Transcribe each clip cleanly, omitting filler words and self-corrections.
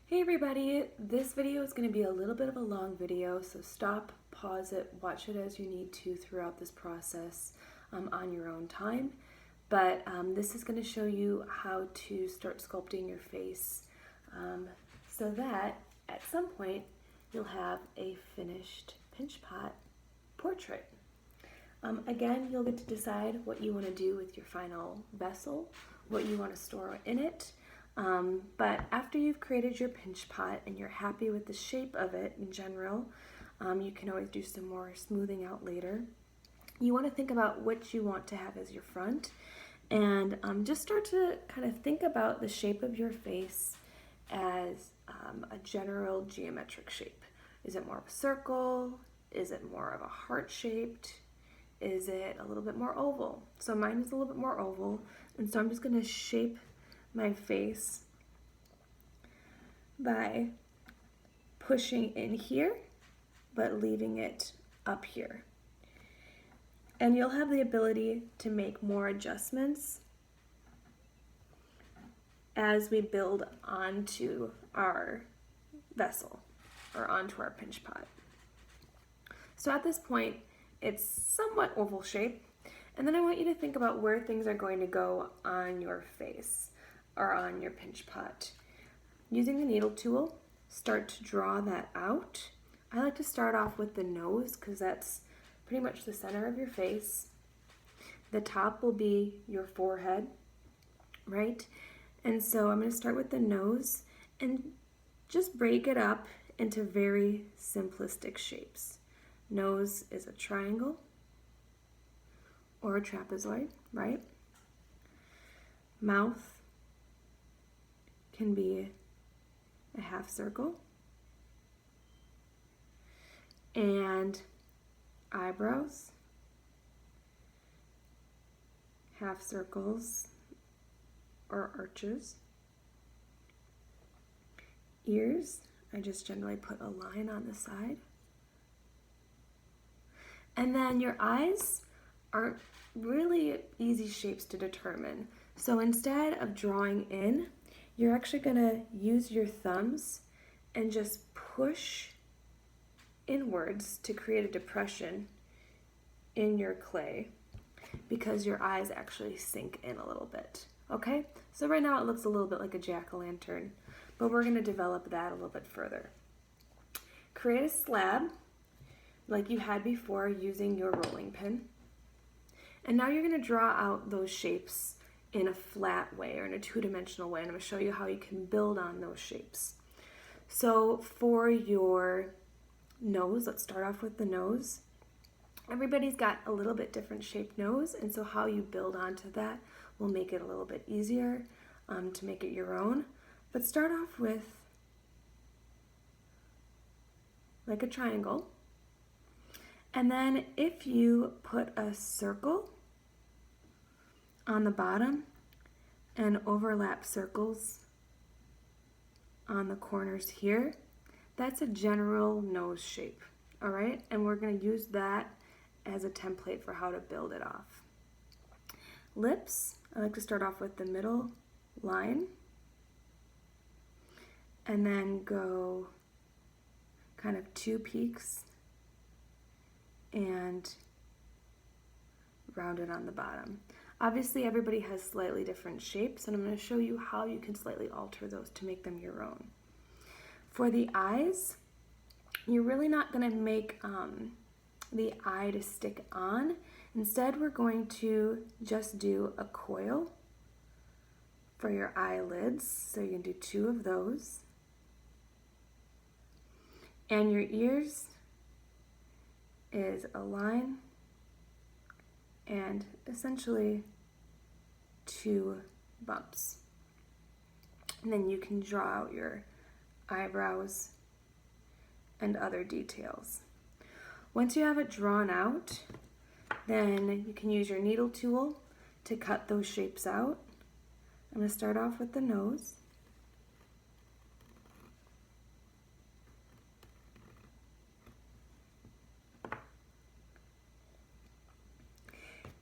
Hey everybody, this video is going to be a little bit of a long video, so stop, pause it, watch it as you need to throughout this process on your own time. But this is going to show you how to start sculpting your face so that at some point you'll have a finished pinch pot portrait. Again, you'll get to decide what you want to do with your final vessel, what you want to store in it. But after you've created your pinch pot and you're happy with the shape of it in general, you can always do some more smoothing out later. You want to think about what you want to have as your front and just start to kind of think about the shape of your face as a general geometric shape. Is it more of a circle? Is it more of a heart shaped? Is it a little bit more oval? So mine is a little bit more oval, and so I'm just going to shape my face by pushing in here but leaving it up here. And you'll have the ability to make more adjustments as we build onto our vessel or onto our pinch pot. So at this point it's somewhat oval shape, and then I want you to think about where things are going to go on your face or on your pinch pot. Using the needle tool, start to draw that out. I like to start off with the nose because that's pretty much the center of your face. The top will be your forehead, right? And so I'm going to start with the nose and just break it up into very simplistic shapes. Nose is a triangle or a trapezoid, right? Mouth can be a half circle, and eyebrows, half circles or arches. Ears, I just generally put a line on the side. And then your eyes aren't really easy shapes to determine. So instead of drawing in, you're actually going to use your thumbs and just push inwards to create a depression in your clay because your eyes actually sink in a little bit. Okay? So right now it looks a little bit like a jack-o'-lantern, but we're going to develop that a little bit further. Create a slab like you had before using your rolling pin. And now you're going to draw out those shapes in a flat way or in a two-dimensional way, and I'm going to show you how you can build on those shapes. So for your nose, let's start off with the nose. Everybody's got a little bit different shaped nose, and so how you build onto that will make it a little bit easier to make it your own. But start off with like a triangle, and then if you put a circle on the bottom and overlap circles on the corners here, that's a general nose shape, all right? And we're going to use that as a template for how to build it off. Lips, I like to start off with the middle line and then go kind of two peaks and round it on the bottom. Obviously, everybody has slightly different shapes, and I'm going to show you how you can slightly alter those to make them your own. For the eyes, you're really not going to make the eye to stick on. Instead, we're going to just do a coil for your eyelids, so you can do two of those. And your ears is a line and essentially two bumps. And then you can draw out your eyebrows and other details. Once you have it drawn out, then you can use your needle tool to cut those shapes out. I'm going to start off with the nose.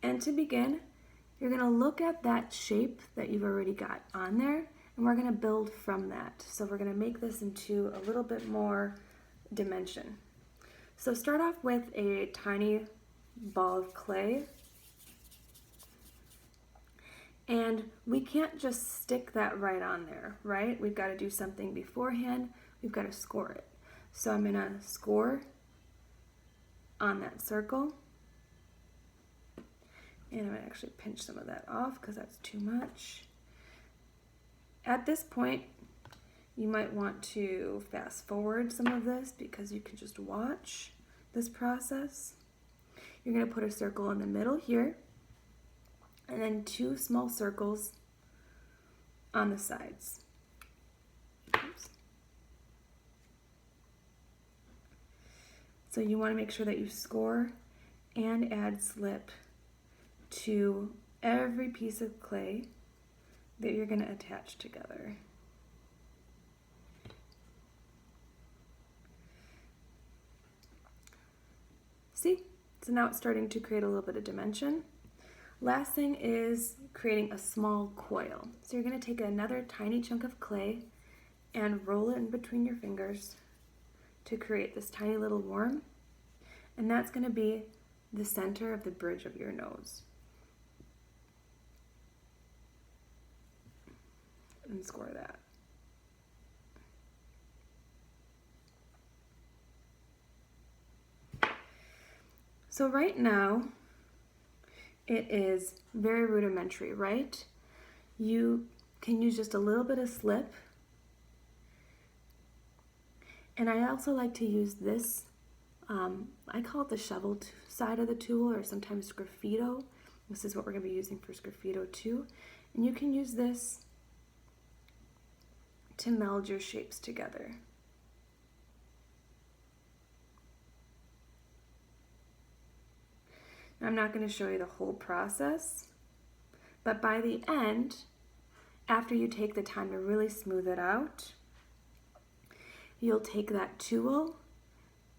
And to begin, you're going to look at that shape that you've already got on there and we're going to build from that. So we're going to make this into a little bit more dimension. So start off with a tiny ball of clay, and we can't just stick that right on there, right? We've got to do something beforehand. We've got to score it. So I'm going to score on that circle, and I'm going to actually pinch some of that off because that's too much. At this point, you might want to fast forward some of this because you can just watch this process. You're going to put a circle in the middle here, and then 2 small circles on the sides. Oops. So you want to make sure that you score and add slip to every piece of clay that you're going to attach together. See? So now it's starting to create a little bit of dimension. Last thing is creating a small coil. So you're going to take another tiny chunk of clay and roll it in between your fingers to create this tiny little worm, and that's going to be the center of the bridge of your nose. And score that. So right now, it is very rudimentary, right? You can use just a little bit of slip. And I also like to use this, I call it the shovel side of the tool, or sometimes sgraffito. This is what we're going to be using for sgraffito too. And you can use this to meld your shapes together. Now, I'm not going to show you the whole process, but by the end, after you take the time to really smooth it out, you'll take that tool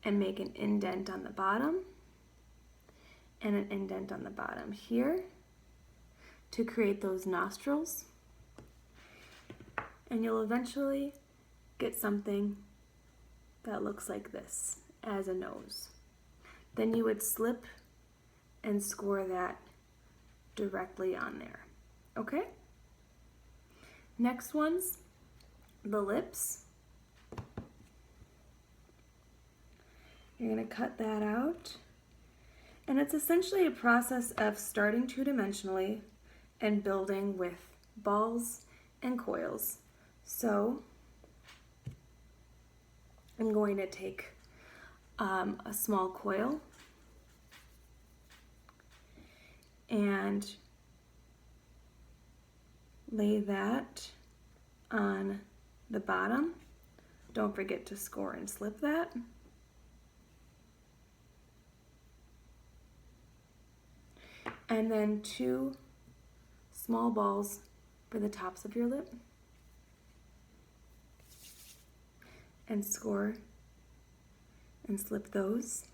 and make an indent on the bottom and an indent on the bottom here to create those nostrils. And you'll eventually get something that looks like this as a nose. Then you would slip and score that directly on there. Okay? Next one's the lips. You're going to cut that out. And it's essentially a process of starting two-dimensionally and building with balls and coils. So I'm going to take a small coil and lay that on the bottom. Don't forget to score and slip that. And then 2 small balls for the tops of your lip. And score and slip those.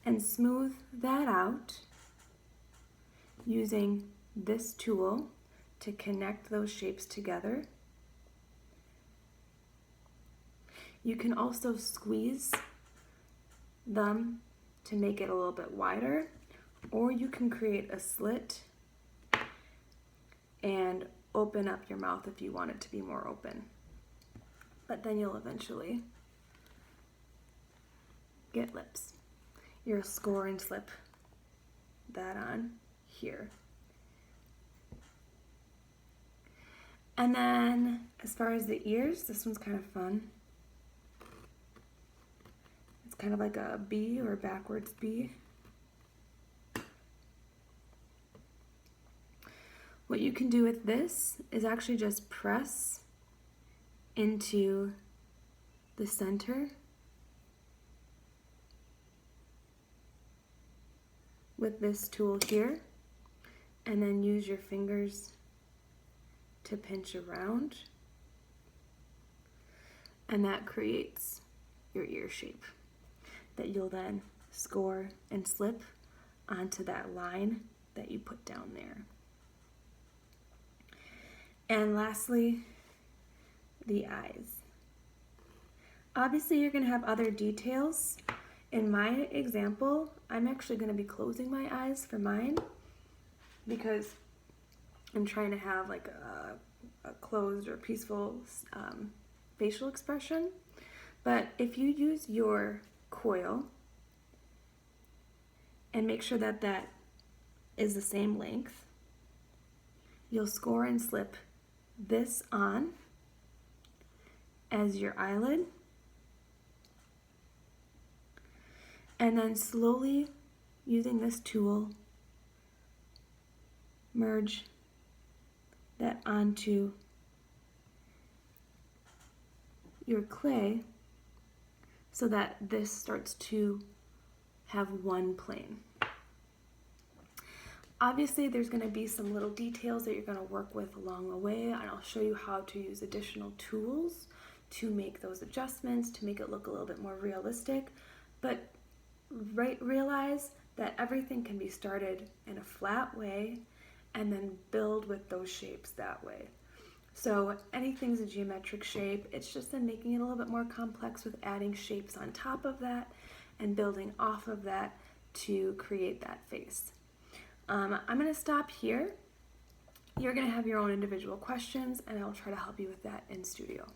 And smooth that out using this tool to connect those shapes together. You can also squeeze them to make it a little bit wider, or you can create a slit and open up your mouth if you want it to be more open. But then you'll eventually get lips. You'll score and slip that on here. And then as far as the ears, this one's kind of fun. It's kind of like a B or a backwards B. What you can do with this is actually just press into the center with this tool here, and then use your fingers to pinch around, and that creates your ear shape that you'll then score, and slip onto that line that you put down there. And lastly, the eyes. Obviously, you're going to have other details. In my example, I'm actually going to be closing my eyes for mine because I'm trying to have like a closed or peaceful facial expression. But if you use your coil and make sure that that is the same length, you'll score and slip this on as your eyelid, and then slowly using this tool merge that onto your clay so that this starts to have one plane. Obviously, there's going to be some little details that you're going to work with along the way, and I'll show you how to use additional tools to make those adjustments, to make it look a little bit more realistic. But realize that everything can be started in a flat way and then build with those shapes that way. So anything's a geometric shape, it's just then making it a little bit more complex with adding shapes on top of that and building off of that to create that face. I'm going to stop here. You're going to have your own individual questions, and I'll try to help you with that in studio.